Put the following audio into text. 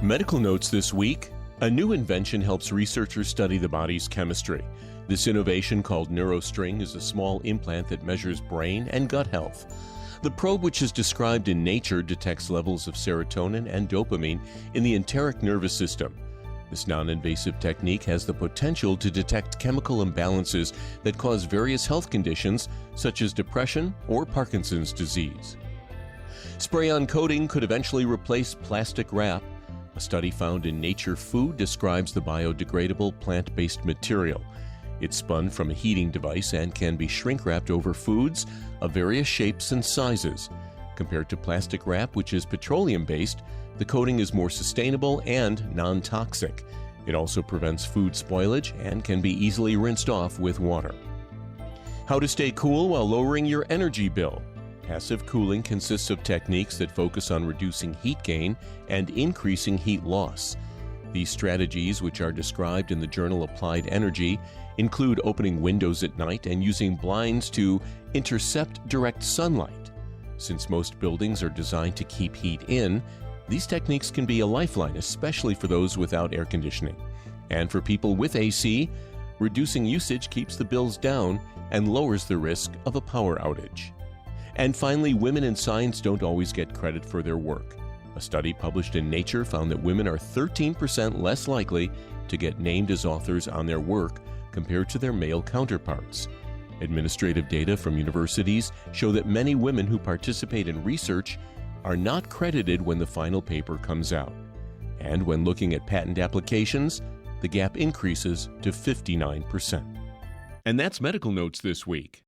Medical notes this week. A new invention helps researchers study the body's chemistry. This innovation, called NeuroString, is a small implant that measures brain and gut health. The probe, which is described in Nature, detects levels of serotonin and dopamine in the enteric nervous system. This non-invasive technique has the potential to detect chemical imbalances that cause various health conditions such as depression or Parkinson's disease. Spray-on coating could eventually replace plastic wrap. A study found in Nature Food describes the biodegradable plant-based material. It's spun from a heating device and can be shrink-wrapped over foods of various shapes and sizes. Compared to plastic wrap, which is petroleum-based, the coating is more sustainable and non-toxic. It also prevents food spoilage and can be easily rinsed off with water. How to stay cool while lowering your energy bill. Passive cooling consists of techniques that focus on reducing heat gain and increasing heat loss. These strategies, which are described in the journal Applied Energy, include opening windows at night and using blinds to intercept direct sunlight. Since most buildings are designed to keep heat in, these techniques can be a lifeline, especially for those without air conditioning. And for people with AC, reducing usage keeps the bills down and lowers the risk of a power outage. And finally, women in science don't always get credit for their work. A study published in Nature found that women are 13% less likely to get named as authors on their work compared to their male counterparts. Administrative data from universities show that many women who participate in research are not credited when the final paper comes out. And when looking at patent applications, the gap increases to 59%. And that's Medical Notes this week.